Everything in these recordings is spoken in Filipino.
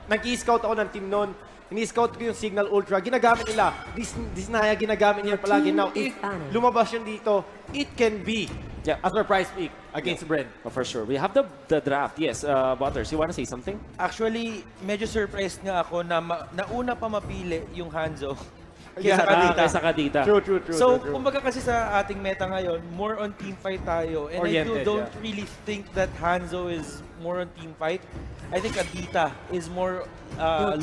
Nag-i-scout ako ng team noon. Ini-scout ko yung Cignal Ultra. Ginagamit nila. Disnaya, ginagamit niya palagi. Now, if lumabas yun dito, it can be a surprise pick against Bren. Oh, for sure. We have the draft. Yes, Butters, you want to say something? Actually, medyo surprised nga ako na nauna pa mapili yung Hanzo. Kaysa Kadita. True. So, kumbaga kasi sa ating meta ngayon, more on team fight tayo. And Oriented, I don't really think that Hanzo is more on team fight. I think Kadita is more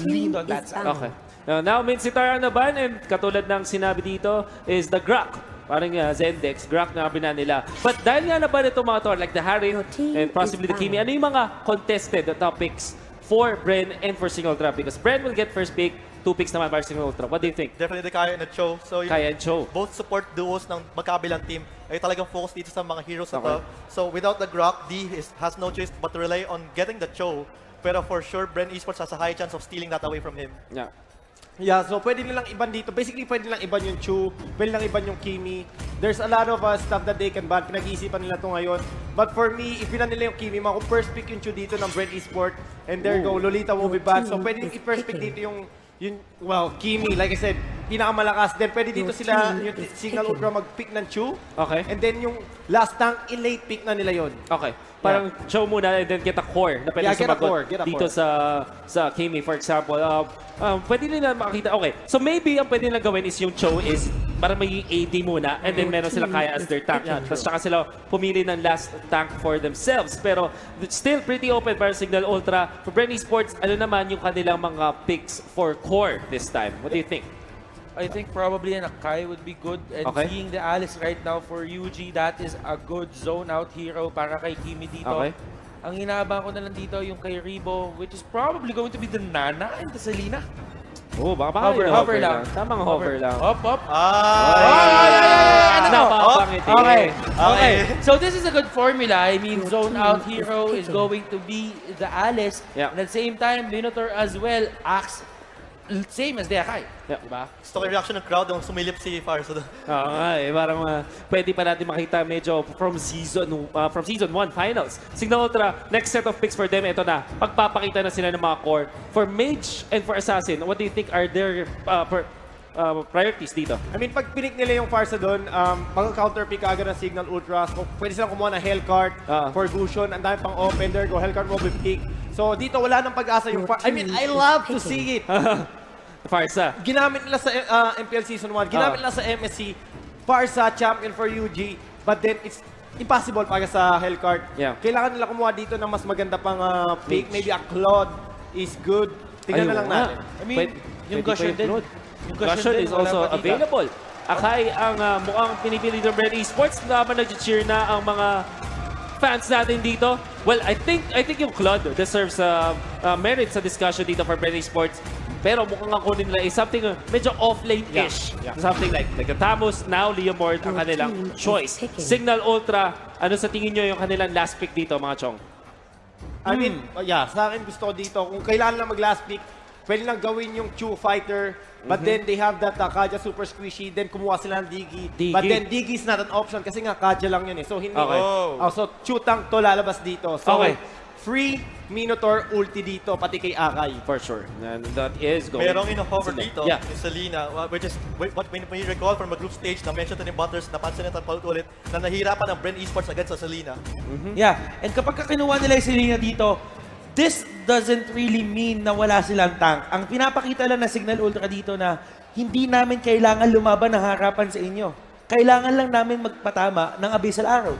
leaned on that side. Okay. Now, Minsitara naman, and katulad ng sinabi dito, is the Grak. Parang Zendex, Grak na binan nila. But dahil nga naman itong mga to, like the Harry and possibly the Kimi, ano yung mga contested topics for Bren and for Cignal Ultra? Because Bren will get first pick, 2 picks naman para Cignal Ultra. What do you think? Definitely Kaya and Cho. So, Kaya and Cho. Both support duos ng magkabilang team ay talagang focus dito sa mga heroes na to. So without the Grok, D has no choice but to rely on getting the Cho. Pero for sure, Bren Esports has a high chance of stealing that away from him. Yeah, so pwede nilang iban dito. Basically, pwede nilang iban yung Chu, pwede nilang iban yung Kimi. There's a lot of stuff that they can ban. Pinag-iisipan nila to ngayon. But for me, ipinan nila yung Kimi. Kung first pick yung Chu dito ng Bren Esports, and there go, Lolita will be banned. So pwede i-first pick dito yung Kimi, like I said, pinakamalakas. Then pwede dito sila, yung Cignal Ultra mag-pick ng Chu. Okay. And then yung last tank, i-late pick na nila yon. Okay. Parang show muna and then get a core na pwede sumagot dito sa Kimi, for example. Pwede nila makakita. Okay. So maybe ang pwede nila gawin is yung Cho is para may AD muna and then meron sila Kaya as their tank. Tapos tsaka sila pumili ng last tank for themselves. Pero still pretty open para Cignal Ultra. For Bren Esports, ano naman yung kanilang mga picks for core this time? What do you think? I think probably an Akai would be good. And seeing the Alice right now for UG, that is a good zone out hero para kay Kimi dito. Okay. Ang inaabang ko na lang dito yung kay Rebo, which is probably going to be the Nana and the Selena. Oh, baka Hover lang. Tamang hover lang. Up. Napapangiti. Okay. So this is a good formula. I mean, zone out hero is going to be the Alice. Yeah. And at the same time, Minotaur as well acts same as the Akai. Yeah. Diba? Gusto ko yung reaction ng crowd nung sumilip si Farso. Oo nga parang pwede pa natin makita medyo from season 1 finals. Cignal Ultra, next set of picks for them, ito na. Pagpapakita na sila ng mga core. For Mage and for Assassin, what do you think are their priorities dito? I mean, pag pinik nila yung Farsa doon, mag-counter pick agad ng Cignal Ultra. So, pwede silang kumuha ng Hellcart for Gusion. Ang dami pang open there. Go Hellcart will be pick. So, dito wala nang pag-asa yung Farsa. I mean, I love to see it. Farsa. Ginamit nila sa MPL Season 1. Ginamit nila sa MSC. Farsa, champion for UG. But then, it's impossible para sa Hellcart. Yeah. Kailangan nila kumuha dito ng mas maganda pang pick. Maybe a Claude is good. Tingnan na lang natin. I mean, yung Gusion din. Yung Gusion is also available. Akai ang mukhang pinipili ng Bren Esports. Naman nag-cheer na ang mga fans natin dito. Well, I think yung Claude deserves merit sa discussion dito for Bren Esports. Pero mukhang ang kunin nila is something medyo off-lane-ish. Something like the Tamus, now Leomord ang kanilang choice. Cignal Ultra, ano sa tingin nyo yung kanilang last pick dito, mga Chong? I mean, sa akin gusto ko dito, kung kailangan lang mag-last pick, pwede lang gawin yung Chu Fighter, but then they have that Kaja Super Squishy, then kumuha sila ng Digi. But then Digi is not an option kasi nga Kaja lang yun eh. So, hindi. So, Chu Tank to lalabas dito. So, free Minotaur ulti dito, pati kay Akai. For sure. And that is going. Merong ino-hover dito, yung Selena, which is what when you recall from a group stage na mention to ni Butters, napansin natin ulit na nahirapan ang Bren Esports against sa Selena. Yeah, and kapag kinuha nila yung Selena dito, this doesn't really mean na wala silang tank. Ang pinapakita lang na Cignal Ultra dito na hindi namin kailangan lumaban ng harapan sa inyo. Kailangan lang namin magpatama ng Abyssal Arrow.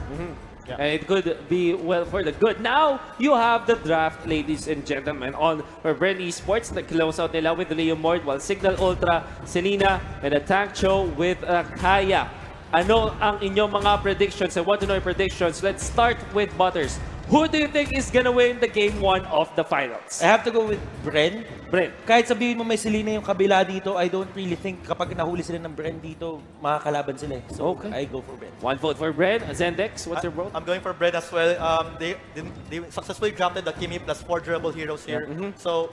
And it could be well for the good. Now, you have the draft, ladies and gentlemen, on Bren Esports. Nag-close out nila with Leomord, while Cignal Ultra, Selena, and a Tank Cho with Kaya. Ano ang inyong mga predictions? I want to know your predictions. Let's start with Butters. who do you think is gonna win the game 1 of the finals? I have to go with Bren. Bren. Kahit sabihin mo may Selena yung kabila dito, I don't really think kapag nahuli sila ng Bren dito, makakalaban sila. So, Okay. I go for Bren. 1 vote for Bren. Zendex, what's your vote? I'm going for Bren as well. They successfully drafted the Kimi plus 4 durable heroes here. So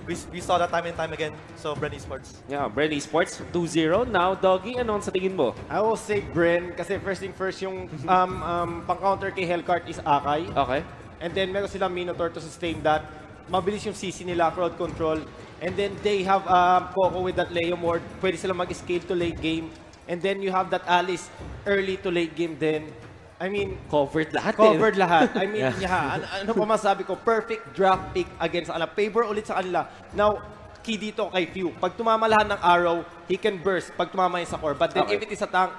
we saw that time and time again. So Bren Esports. Yeah, Bren Esports, 2-0. Now, Doggy, ano sa tingin mo? I will say Bren kasi first thing first yung pang-counter kay Hellcart is Akai. Okay. And then meron silang Minotaur to sustain that. Mabilis yung CC nila, crowd control. And then they have Coco with that Leo Mord. Pwede silang mag-scale to late game. And then you have that Alice early to late game din. I mean, Covered lahat covered lahat. I mean, ano pa masabi ko? Perfect draft pick against sa kanila. Favor ulit sa kanila. Now, key dito kay Few. Pag tumama lahat ng arrow, he can burst pag tumama yun sa core. But then Okay. if it is a tank,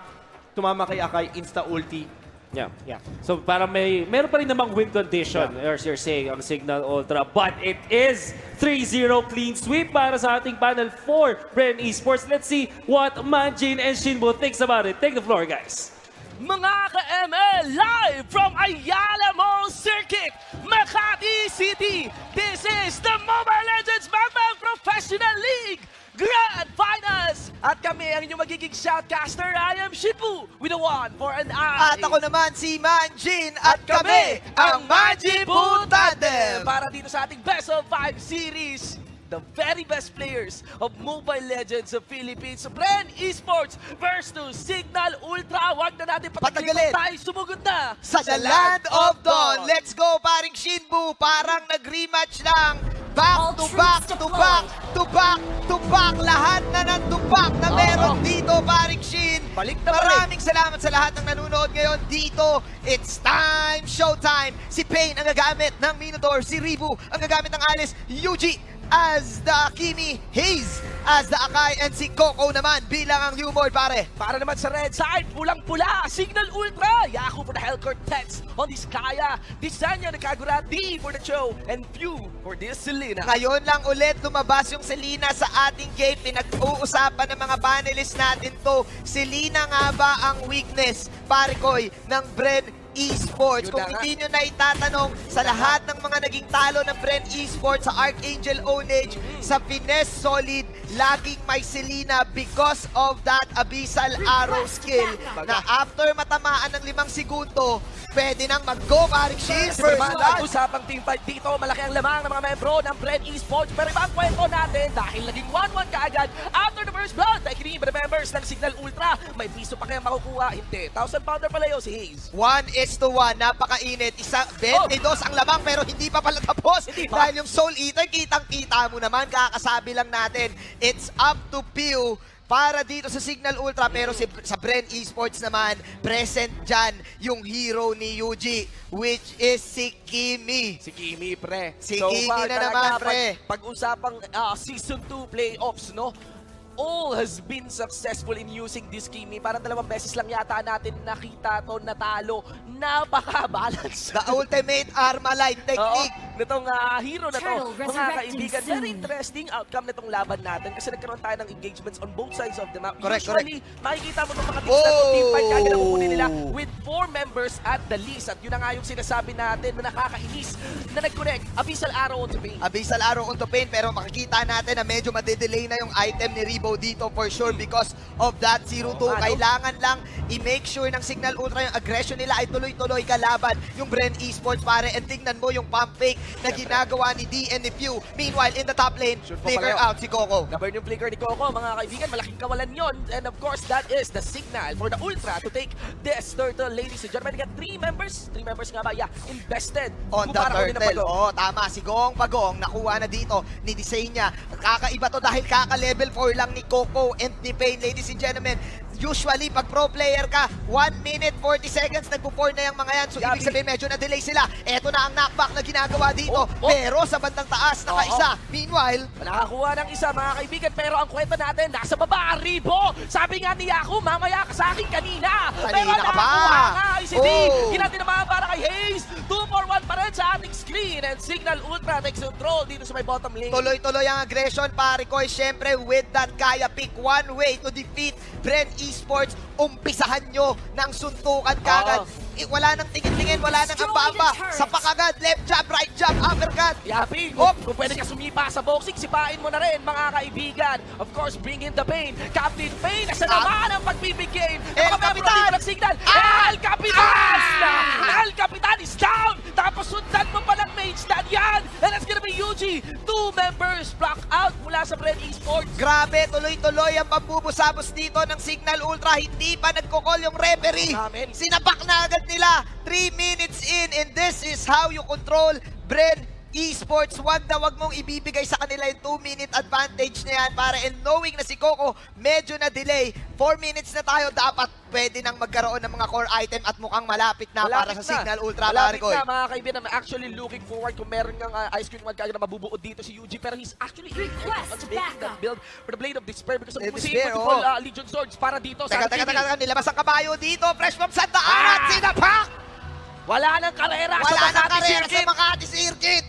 tumama kay Akai, insta-ulti. Yeah. Yeah. So parang meron pa rin namang win condition, as you're saying, ang Cignal Ultra. But it is 3-0 clean sweep para sa ating panel 4, Bren Esports. Let's see what Manjin and Shinbo thinks about it. Take the floor, guys. Mga ka-ML, live from Ayala Mall Circuit, Makati City. This is the Mobile Legends Bang Professional League Grand Finals. At kami ang inyong magiging shoutcaster. I am Shipu with a 1 for an I. At ako naman si Manjin at kami ang Magic Tandem. Para dito sa ating Best of 5 series. The very best players of Mobile Legends of Philippines. Bren Esports versus Cignal Ultra. Huwag na natin Patagalin. patagalin tayo. Sumugod na Sa The Land of Dawn. Let's go, paring Shinbu. Parang nag-rematch lang. Back to back to back to back to back. Lahat na ng tupak na meron dito, paring Shin. Balik na balik. Maraming salamat sa lahat ng nanonood ngayon dito. It's time, showtime. Si Pain ang gagamit ng Minotaur. Si Ribu ang gagamit ng Alice. Yuji as the Kimi, Hayes as the Akai, and si Coco naman bilang ang Humor, pare. Para naman sa red side, pulang-pula, Cignal Ultra, Yahoo for the Hellcourt Text on this Kaya, Disanya na Kagura, D for the Cho, and Few for this Selena. Ngayon lang ulit lumabas yung Selena sa ating game. Pinag-uusapan ng mga panelists natin to. Selena nga ba ang weakness, pare koy, ng Bren Esports? Yun Kung na nga. hindi nyo na itatanong sa lahat ng mga naging talo ng Bren Esports, sa Archangel Onage, sa Finesse Solid, laging may Selena because of that Abyssal Arrow skill na after matamaan ng 5 segundo, pwede nang mag-go, paring Shield. First blood. Usapang team fight dito, malaki ang lamang ng mga membro ng Bren Esports. Pero iba ang kwento natin dahil naging 1-1 kaagad after the first blood. Dahil kiniin ba members ng Cignal Ultra, may piso pa kayang makukuha. Hindi, 1,000 pounder pala yun si Hayes. 1:1, napakainit. 22 ang lamang pero hindi pa pala tapos. Hindi pa. Dahil yung Soul Eater, kitang-kita mo naman, kakasabi lang natin. It's up to Pew para dito sa Cignal Ultra, pero sa Bren Esports naman, present dyan yung hero ni Yuji, which is si Kimi. Si Kimi, pre. Si Kimi na naman, pre. Pag-usapang Season 2 playoffs, no? All has been successful in using this Kimi. Parang 2 beses lang yata natin nakita to natalo. Napaka-balance. The ultimate Armalite technique. Nitong hero na to, Turtle mga resurrecting kaibigan, soon. very interesting outcome nitong laban natin kasi nagkaroon tayo ng engagements on both sides of the map. Correct, Usually, makikita mo itong mga teams na to, team fight kagad ang kukunin nila with 4 members at the least. At yun na nga yung sinasabi natin na nakakainis na nag-connect. Abyssal Arrow on to Pain. Abyssal Arrow on to Pain, pero makikita natin na medyo madedelay na yung item ni Rebo dito for sure because of that 0-2. Kailangan lang i-make sure ng Cignal Ultra yung aggression nila ay tuloy-tuloy kalaban yung Bren Esports, pare. And tingnan mo yung pump fake na ginagawa ni D and ni Pew. Meanwhile, in the top lane, figure out si Coco. Na-burn yung flicker ni Coco, mga kaibigan, malaking kawalan yon. And of course, that is the signal for the Ultra to take this turtle, ladies and gentlemen. Got 3 members. 3 members nga ba? Yeah, invested. On the Kumpara ko din ang turtle. Bagong. Oo, tama. Si Gong Bagong, nakuha na dito ni Disenya. Kakaiba to dahil kaka-level 4 lang ni Coco and ni Pain, ladies and gentlemen. Usually, pag pro player ka, 1 minute 40 seconds, nagpo-4 na yung mga yan. So, ibig sabihin, medyo na-delay sila. Eto na ang knockback na ginagawa dito. Pero sa bandang taas, naka-isa. Meanwhile, Nakakuha ng isa, mga kaibigan, pero ang kwento natin, nasa baba, Ribo! Sabi nga ni Yahoo, mamaya ka sa akin kanina! Pero Kanina ka pa! nakakuha nga, ICD! Oh. Ginati naman para kay Hayes! 2-4-1 pa rin sa ating screen and Cignal Ultra takes control dito sa may bottom lane. Tuloy-tuloy ang aggression, pare ko. Siyempre, with that kaya pick one way to defeat Bren Esports. Umpisahan nyo ng suntukan kagad. Wala nang tingin-tingin, wala nang amba-amba. Sapak agad, left jab, right jab, uppercut. Yapi, Hop! kung pwede ka sumipa sa boxing, sipain mo na rin mga kaibigan. Of course, bring in the pain. Captain Pain, nasa naman ang pagbibigay. El Capitan! Ng Cignal. El Capitan! El Capitan is down! Tapos sundan mo pa ng mage stand yan! And that's gonna be UG. 2 members block out mula sa Bren Esports. Grabe, tuloy-tuloy ang pambubusabos dito ng Cignal Ultra. Hindi pa nagkukol yung referee. Amen. Sinapak na agad nila. 3 minutes in, and this is how you control Bren Esports. Wag na wag mong ibibigay sa kanila yung 2-minute advantage na yan para, and knowing na si Coco medyo na delay. 4 minutes na tayo, dapat pwede nang magkaroon ng mga core item at mukhang malapit na para sa Cignal Ultra, pare Malapit ko. na, mga kaibigan. I'm actually looking forward kung meron ng ice cream magkaya na mabubuo dito si UG, pero he's actually making that build for the Blade of Despair because of Despair, multiple Legion Swords para dito sa Teka, nilabas ang kabayo dito. Fresh from Santa Ana at sinapak! Wala nang karera Wala sa nang Makati karera sa Circuit. Makati Circuit.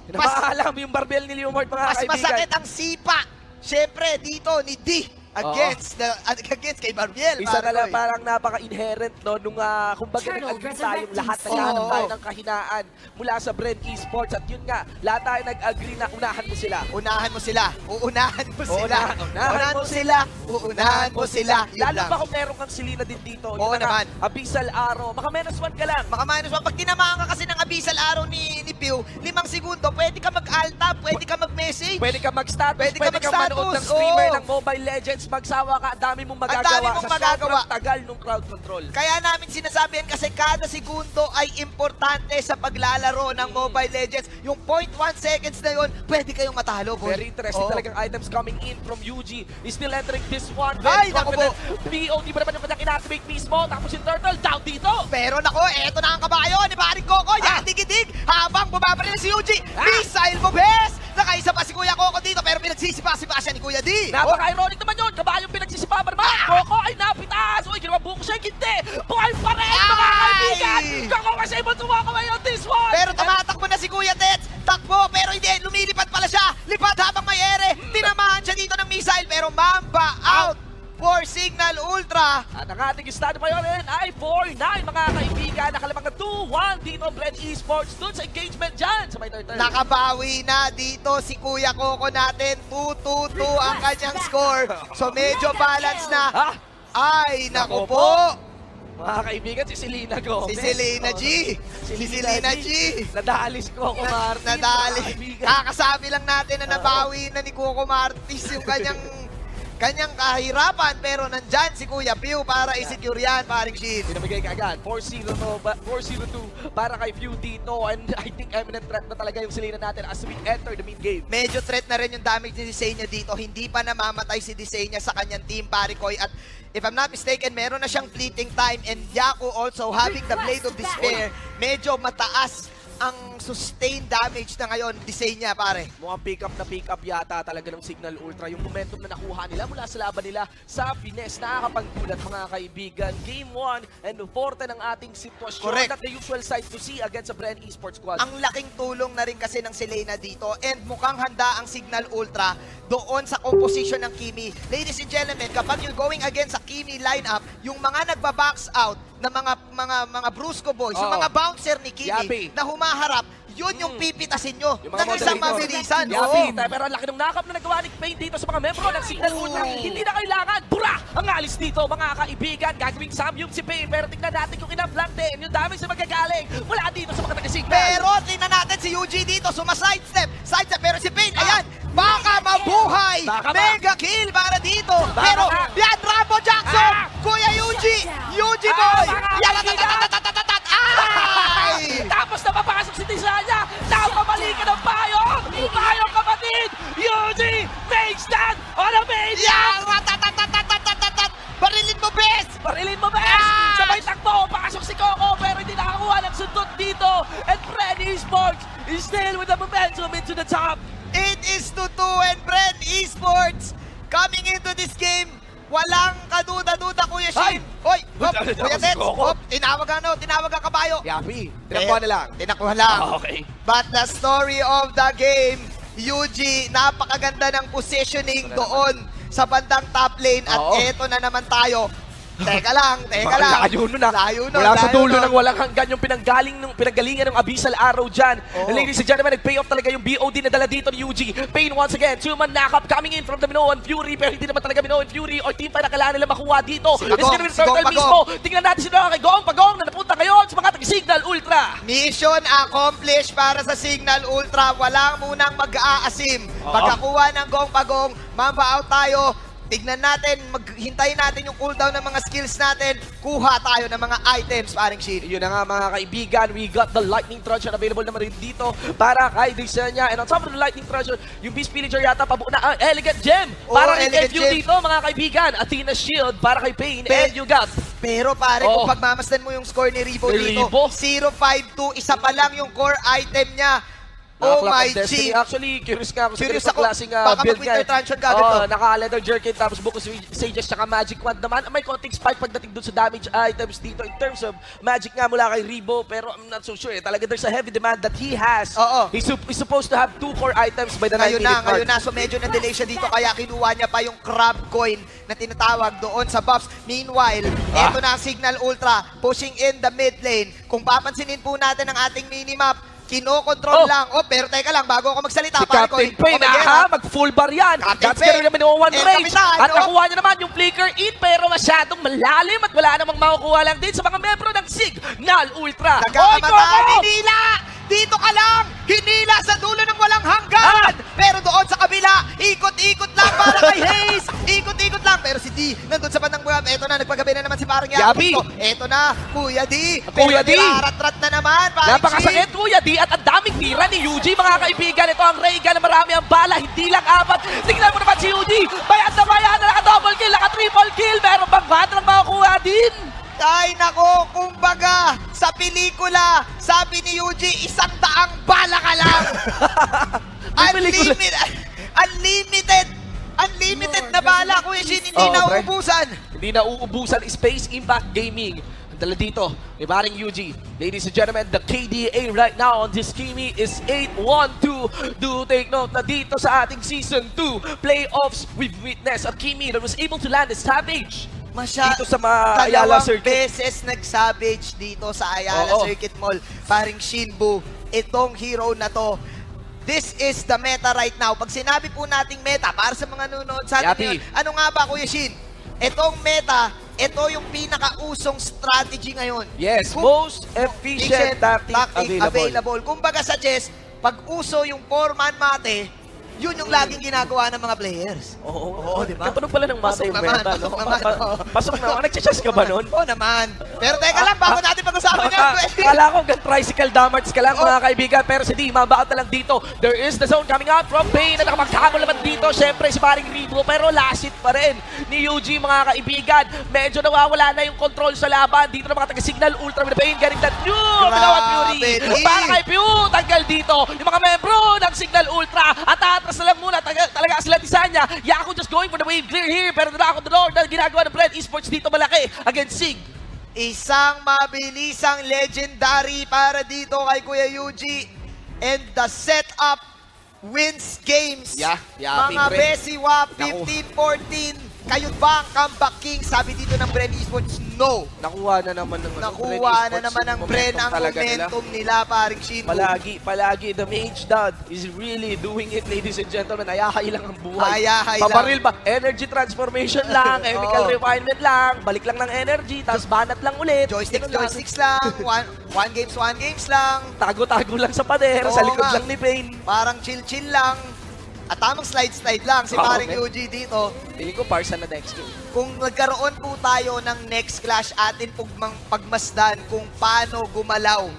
Namaalam yung barbell ni Leomord, mga Mas kaibigan. masakit ang sipa. Siyempre, dito ni D against kay Barbiel. Isa na lang pare ko. parang napaka-inherent no, nung kumbaga nag-agree tayong lahat na lahat tayo ng kahinaan mula sa Bren Esports. At yun nga, lahat tayo nag-agree na unahan mo sila. Unahan mo sila. Uunahan mo sila. Unahan mo sila. Uunahan mo sila. Yun Lalo lang. pa kung meron kang Selena din dito. Oo Yun na naman. nga, Abyssal Arrow. Maka -1 ka lang. Maka -1. Pag tinamaan ka kasi ng Abyssal Arrow ni Pew, 5 segundo, pwede ka mag-altab, pwede ka mag-message. Pwede ka mag-status, Pwede pwede, ka kang mag-status, manood ng streamer oo. ng Mobile Legends, magsawa ka, ang dami mong magagawa Ang dami mong sa magagawa. sobrang tagal nung crowd control. Kaya namin sinasabihan kasi kada segundo ay importante sa paglalaro ng Mobile Legends. Yung 0.1 seconds na yun, pwede kayong matalo, boy. Very interesting Oo. talagang items coming in from UG. He's still entering this one. Ay, Very naku confident. POD pa naman yung kanyang inactivate mismo. Tapos yung Turtle down dito. Pero nako, eto na ang kabayo ni Paring Coco. Yan, digidig. Habang bumabaril si UG. Missile mo, bes! Nakaisa pa si Kuya Coco dito, pero pinagsisipa-sipa siya ni Kuya D. Napaka-ironic naman yun. Kabayong pinagsisipapan naman. Coco ay napitas. Uy, ginawa buko siya. Hindi. Buhay pa rin, mga kaibigan. Coco was able to walk away on this one. Pero tumatakbo na si Kuya Tets. Takbo, pero hindi. Lumilipad pala siya. Lipad habang may ere. Tinamahan siya dito ng missile, pero Mamba out for Cignal Ultra. At ang ating estado pa yun ay 4-9, mga kaibigan. Nakalamang na 2-1 dito ang Bren Esports. Doon sa engagement dyan sa may Turtle. Nakabawi na dito si Kuya Coco natin. 2-2-2 ang kanyang score. So medyo balance na. Ay, naku po. Mga kaibigan, si Selena Gomez. Si Selena G. Si Selena G. Nadalis ko ako, Martin. Nadali. mga kaibigan. Kakasabi lang natin na nabawi na ni Coco Martis yung kanyang kahirapan, pero nandyan si Kuya Pew para i-secure yan, paring Shin. Pinamigay ka agad. 4-0 4-0-2 para kay Few dito. And I think eminent threat na talaga yung Selena natin as we enter the mid game. Medyo threat na rin yung damage ni Desenia dito. Hindi pa namamatay si Desenia sa kanyang team, pare Koy. At if I'm not mistaken, meron na siyang fleeting time. And Yaku also having the Blade of Despair. Medyo mataas ang sustained damage na ngayon, Desenia, pare. Mukhang pick up yata talaga ng Cignal Ultra. Yung momentum na nakuha nila mula sa laban nila sa Pines. Nakakapaggulat, mga kaibigan. Game 1 and forte ng ating sitwasyon. Correct. Not the usual sight to see against the Bren Esports squad. Ang laking tulong na rin kasi ng Selena dito, and mukhang handa ang Cignal Ultra doon sa composition ng Kimi. Ladies and gentlemen, kapag you're going against sa Kimi lineup, yung mga nagba-box out na mga Brusco boys, yung mga bouncer ni Kimi Yapi. na humaharap, yun yung pipitasin nyo Yung mga ng isang moderator. mabilisan. Yapi, Oo. pero ang laki ng nakap na nagawa ni Pain dito sa mga membro ng Cignal Ultra. Hindi na kailangan. Bura! Ang alis dito, mga kaibigan. Gagawing samyum si Pain. Pero tignan natin kung ina-flank din. Yung damage na magagaling. Wala dito sa mga taga-Cignal. Pero tingnan natin si UG dito, suma-sidestep. Pero si Pain, ayan, baka mabuhay. Baka ba? Mega kill para dito. Baka Pero ba? yan, Rambo Jackson, Kuya UG boy. Mga Yan, kaibigan. ay! Tapos napapasok si Tisaya. Napamali ka ng payong. Payong kapatid. UG makes that on a main. Yan! Ratatatatatatat! Barilin mo, best! Barilin mo, bes! Sabay takbo, pasok si Coco, pero hindi nakakuha ng sundot dito. And Bren Esports is still with the momentum into the top. It is 2-2 and Bren Esports coming into this game Walang kaduda-duda, Kuya Shin. Hoy, Kuya Tets. Tinawag ang kabayo. Yapi, tinakuha na lang. Tinakuha lang. Okay. But the story of the game, Yuji, napakaganda ng positioning doon sa bandang top lane. At Oo. eto na naman tayo. Teka lang. Layo nun ah. Layo nun, Mula sa layo dulo nun. ng walang hanggan yung pinanggalingan ng Abyssal Arrow dyan. Oo. And ladies and gentlemen, nag-pay off talaga yung BOD na dala dito ni UG. Pain once again, 2-man knock-up coming in from the Minoan Fury. Pero hindi naman talaga Minoan Fury or team fight na kailangan nila makuha dito. Si It's Pagong, gonna be si Turtle Gong mismo. Tingnan natin sila kay Gong Pagong na napunta ngayon sa mga taga-Cignal Ultra. Mission accomplished para sa Cignal Ultra. Walang munang mag-aasim. Pagkakuha ng gong-pagong, mamba out tayo. Tignan natin, hintayin natin yung cooldown ng mga skills natin. Kuha tayo ng mga items, paring Shin. Yun na nga mga kaibigan, we got the Lightning Truncheon available naman rin dito para kay Desenia. And on top of the Lightning Truncheon, yung Beast Pillager yata pabuo na Elegant Gem. Para kay Elegant FU Gem. dito mga kaibigan. Athena Shield para kay Pain and you got Pero pare, Oo. kung pagmamasdan mo yung score ni Rivo Ni dito, Rivo? 0-5-2, isa pa lang yung core item niya. Oh Clock my of Destiny. G! Actually, curious nga ako sa Curious ganitong ako, klaseng baka build mag-Winter niya. Truncheon ka agad to. Naka-Leather Jerkin tapos Book of Sages tsaka Magic Wand naman. May konting spike pagdating dun sa damage items dito in terms of magic nga mula kay Ribo. Pero I'm not so sure. Talaga there's a heavy demand that he has. Oo. He's supposed to have 2 core items by the 9-minute mark. Ngayon na. So medyo na-delay siya dito kaya kinuha niya pa yung crab coin na tinatawag doon sa buffs. Meanwhile, eto na ang Cignal Ultra pushing in the mid lane. Kung papansinin po natin ang ating minimap, kinokontrol lang. Pero teka lang, bago ako magsalita, Si Captain Pain, mag-full bar yan. Captain That's Pain. gonna naman yung one El range. Capitan, At nakuha niya naman yung flicker in, pero masyadong malalim at wala namang makukuha lang din sa mga membro ng Cignal Ultra. Nagkakamataan, hinila! Dito ka lang! Hinila sa dulo ng walang hanggan! Pero doon sa kabila, ikot-ikot lang para kay Hayes! Ikot-ikot lang! Pero si D, nandun sa bandang buwan. Eto na, nagpagabi na naman si parang Yabi. Yabi. Eto na, Kuya D. Kuya D. Nirarat-rat na naman, parang Napakasakit, Kuya D, at ang daming tira ni Yuji, mga kaibigan. Ito ang Raygun na marami ang bala, hindi lang 4. Tingnan mo naman si Yuji, bayad na naka-double kill, naka-triple kill. Meron bang bad lang makukuha din? Ay nako, kumbaga, sa pelikula, sabi ni Yuji, 100 bala ka lang! Unlimited na bala, Kuya Shin, hindi Oo, na pre. uubusan. Hindi na uubusan, Space Impact Gaming. Ang dala dito, ni Baring Yuji. Ladies and gentlemen, the KDA right now on this Kimi is 8-1-2. Do take note na dito sa ating Season 2 playoffs, we've witnessed a Kimi that was able to land a Savage. Dito sa Ayala Dalawang Circuit. beses nag-savage dito sa Ayala Oo. Circuit Mall. Paring Shinbu, itong hero na to, this is the meta right now. Pag sinabi po nating meta, para sa mga nanonood sa atin Yapi. yun, ano nga ba, Kuya Shin? Itong meta, ito yung pinakausong strategy ngayon. Yes, Kung- most efficient tactic available. Kumbaga sa chess, pag uso yung 4-man mate, yun yung laging ginagawa ng mga players. Oo, di ba? Katunog pala ng masa yung Pasok naman, meta. pasok naman. Pasok naman. Nag-chess ka ba nun? Oo naman. Pero teka lang, bago natin pag-usapan yan, Kuya Shin. Kala ko hanggang tricycle damarts ka lang mga kaibigan. Pero si D, mabaot na lang dito. There is the zone coming out from Pain na nakamagkakol naman dito. Siyempre si Paring Ribo. Pero last hit pa rin ni UG mga kaibigan. Medyo nawawala na yung control sa laban. Dito na mga taga-Cignal Ultra with Pain. Getting that new Pinawan Fury. Grabe, Para kay Pew. Tanggal dito yung mga membro ng Cignal Ultra. At atras na lang muna. Talaga sila Desanya. Yaku just going for the wave clear here. Pero na ako the Lord na ginagawa ng Bren Esports dito malaki against Sig. Isang mabilisang legendary para dito kay Kuya Yuji. And the setup wins games. Yapi, Mga pre. Besiwa, Naku. 15-14. Kayo ba ang comeback king? Sabi dito ng Bren Esports, no. Nakuha na naman ng Nakuha na naman ng Bren ang momentum nila, paring Shinbu. Palagi, the Mage Dad is really doing it, ladies and gentlemen. Ayahay lang ang buhay. Ayahay lang. Pabaril ba? Energy transformation lang, chemical Oo. refinement lang, balik lang ng energy, tapos banat lang ulit. Joysticks lang. One games lang. Tago-tago lang sa pader, Oo sa likod nga. lang ni Pain. Parang chill lang. At tamang slide lang si Oo, paring okay. Yuji dito. Feeling ko parsa na next game. Kung nagkaroon po tayo ng next clash, atin pagmasdan kung paano gumalaw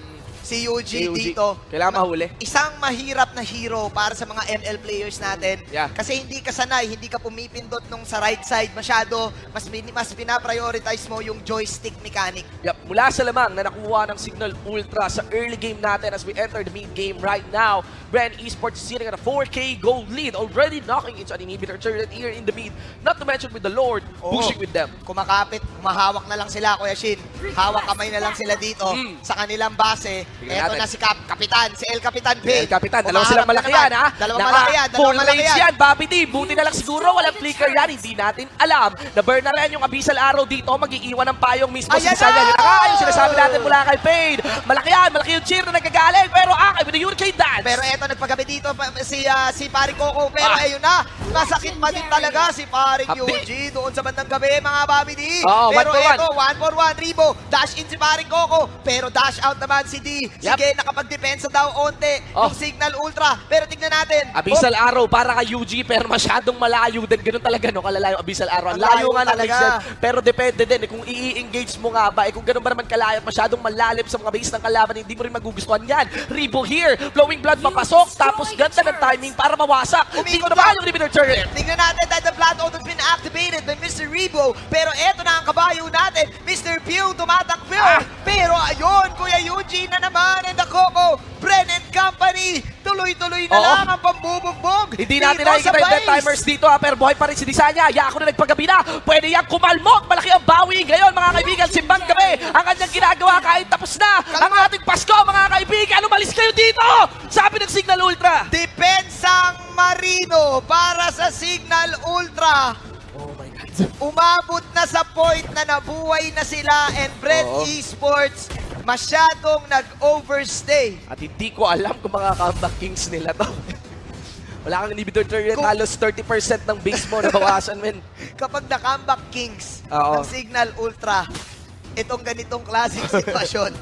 si Yuji dito. Kailangan mahuli. Isang mahirap na hero para sa mga ML players natin. Yeah. Kasi hindi ka sanay, hindi ka pumipindot nung sa right side masyado. Mas pinaprioritize mo yung joystick mechanic. Yep, mula sa lamang na nakuha ng Cignal Ultra sa early game natin as we enter the mid game right now. Bren Esports sitting at a 4K gold lead, already knocking into an inhibitor turret here in the mid. Not to mention with the Lord, pushing with them. Kumakapit, humahawak na lang sila, Kuya Shin. Hawak kamay na lang sila dito sa kanilang base. Eto na si Kapitan, si El Capitan Pay. El Capitan, dalawa silang malaki yan, ha? Dalawang malaki yan, dalawang malaki Full range yan. yan, Bobby D. Buti na lang siguro, walang flicker yan. Hindi natin alam. Na-burn na rin yung Abyssal Arrow dito. Mag-iiwan ng payong mismo Ayan sa Cignal. na! Yun na nga, yung sinasabi natin mula kay Fade. Malaki yan, malaki yung cheer na nagkagaling. Pero with the Hurricane Dance. Pero eto, nagpagabi dito si Paring Coco. Pero ayun na, masakit pa din talaga si Paring Yuji doon sa bandang gabi, mga Bobby D. Pero eto, 1-for-1, Rebo. Dash in si Paring Coco. Pero dash out naman si D. Sige, nakapag-depensa daw onte yung Cignal Ultra. Pero tignan natin. Abyssal Arrow para kay Yuji, pero masyadong malayo din. Ganun talaga, no? Kalala yung Abyssal Arrow. Ang layo nga ng talaga. extent. Pero depende din, kung i-engage mo nga ba, kung ganun ba naman kalayo, masyadong malalim sa mga base ng kalaban, hindi mo rin magugustuhan yan. Rebo here, flowing blood papasok, tapos ganda ng timing para mawasak. Dito naman yung inhibitor turret. Tignan natin that the Blood Oath has been activated by Mr. Rebo. Pero eto na ang kabayo natin. Mr. Pew tumatakbo. Pero ayun, Kuya Yuji na naman and the Coco. Bren and Company. Tuloy-tuloy na lang ang pambubugbog. Hindi natin dito nakikita sa yung dead base. timers dito, pero buhay pa rin si Disanya. Yako na nagpagabi na. Pwede yang kumalmok. Malaki ang bawi ngayon, mga kaibigan. Simbang gabi. Ang kanyang ginagawa kahit tapos na. Ang ating Pasko, mga kaibigan. Umalis kayo dito! Sabi ng Cignal Ultra. Depensang Marino para sa Cignal Ultra. Oh my God. Umabot na sa point na nabuhay na sila and Bren Esports masyadong nag-overstay. At hindi ko alam kung mga comeback kings nila to. Wala kang inhibitor turret, halos 30% ng base mo nabawasan, men. Kapag na-comeback kings Oo. ng Cignal Ultra, itong ganitong klaseng sitwasyon.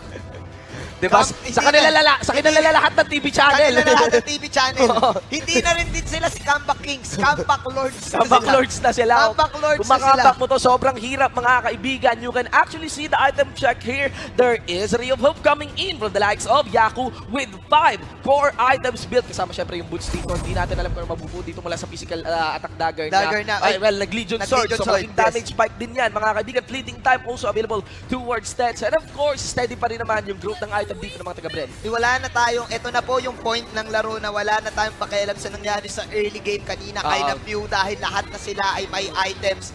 Diba? Sa kanila lahat ng TV channel. Kanila lahat ng TV channel. Oo. Hindi na rin din sila si Comeback Kings. Comeback Lords na Comeback sila. Lords na sila. Comeback Lords Kung na sila. makapak mo to, sobrang hirap, mga kaibigan. You can actually see the item check here. There is a ray of hope coming in from the likes of Yaku with 5 core items built. Kasama syempre yung boots dito. Hindi natin alam kung ano mabubuo dito mula sa physical attack dagger na. Nag-Legion Sword. So malaking damage spike din yan, mga kaibigan. Fleeting time also available towards stats. And of course, steady pa rin naman yung growth ng item dito ng mga taga-Bren. Wala na tayong, ito na po yung point ng laro na wala na tayong pakialam sa nangyari sa early game kanina kay na Pew dahil lahat na sila ay may items.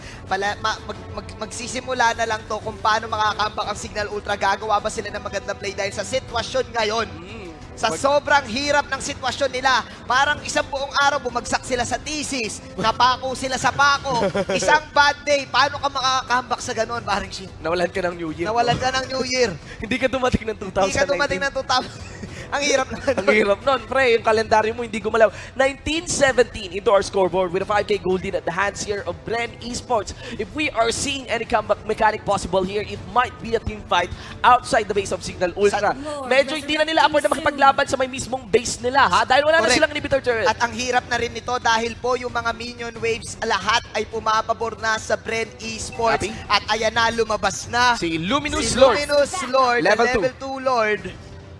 Magsisimula na lang to kung paano makakambak ang Cignal Ultra. Gagawa ba sila ng magandang play dahil sa sitwasyon ngayon? Sa sobrang hirap ng sitwasyon nila, parang isang buong araw bumagsak sila sa thesis, napako sila sa pako, isang bad day, paano ka makakambak sa ganon, parang shit? Nawalan ka ng New Year. Nawalan ka ng New Year. Hindi ka dumating ng 2019. Hindi ka dumating ng 2000. Ang hirap na. Ang hirap nun, pre. Yung kalendaryo mo hindi gumalaw. 1917 into our scoreboard with a 5K gold lead at the hands here of Bren Esports. If we are seeing any comeback mechanic possible here, it might be a team fight outside the base of Cignal Ultra. Medyo hindi na nila afford na makipaglaban sa may mismong base nila, ha? Dahil wala na silang inhibitor turret. At ang hirap na rin nito dahil po yung mga minion waves, lahat ay pumapabor na sa Bren Esports. At ayan na, lumabas na. Si Luminous Si Lord. Luminous Lord, Level level 2 Lord,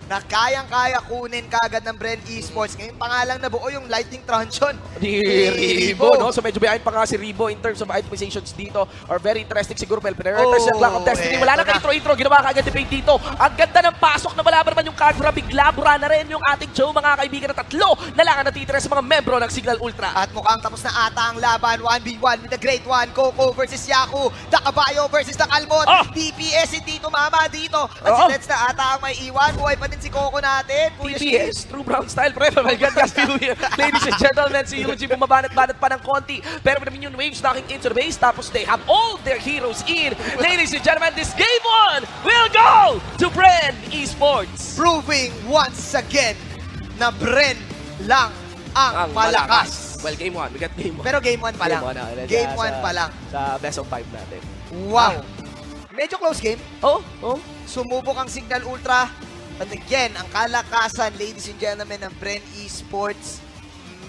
na kayang-kaya kunin kagad ng Bren Esports. Ngayon pa nga lang nabuo yung Lightning Truncheon Ni Rebo, no? So medyo behind pa nga si Rebo in terms of itemizations dito. Or very interesting siguro, Pel. Prioritize yung Clock of Destiny. Wala na ka-intro-intro. Ginawa ka agad debate dito. Ang ganda ng pasok na wala pa naman yung Kagura. Bigla-bura na rin yung ating show, mga kaibigan, na tatlo na lang ang natitira sa mga membro ng Cignal Ultra. At mukhang tapos na ata ang laban. 1v1 with the Great One. Coco versus Yaku. The Kabayo versus the Kalmot. DPS hindi tumama dito. At si Let's na ata ang may iwan. Buhay pa din si Coco natin. TPS, True Brown Style forever. My God, guys, ladies and gentlemen, si Yuji bumabanat-banat pa ng konti. Pero with the minion waves knocking into the base, tapos they have all their heroes in. Ladies and gentlemen, this game 1 will go to Bren Esports. Proving once again na Bren lang ang malakas. Well, game 1. We got game 1. Pero game 1 pa lang. Game 1 pa lang. Sa best of 5 natin. Wow. Medyo close game. Oh. Sumubok ang Cignal Ultra. But again, ang kalakasan, ladies and gentlemen, ng Bren Esports,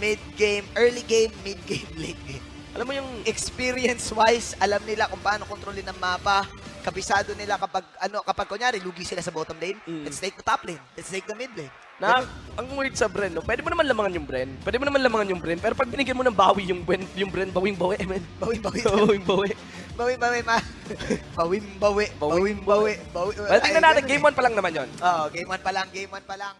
mid-game, early game, mid-game, late game. Alam mo yung Experience-wise, alam nila kung paano kontrolin ang mapa. Kabisado nila kapag kunyari, lugi sila sa bottom lane, let's take the top lane, let's take the mid lane. Ang weird sa Bren, no? Pwede mo naman lamangan yung Bren. Pero pag binigyan mo ng bawi yung Bren, bawing-bawi, man. Bawi-bawi. Bawing-bawi. Bawi, ma. Bawi. Well, tingnan natin, game 1 pa lang naman yon. Oo, game 1 pa lang.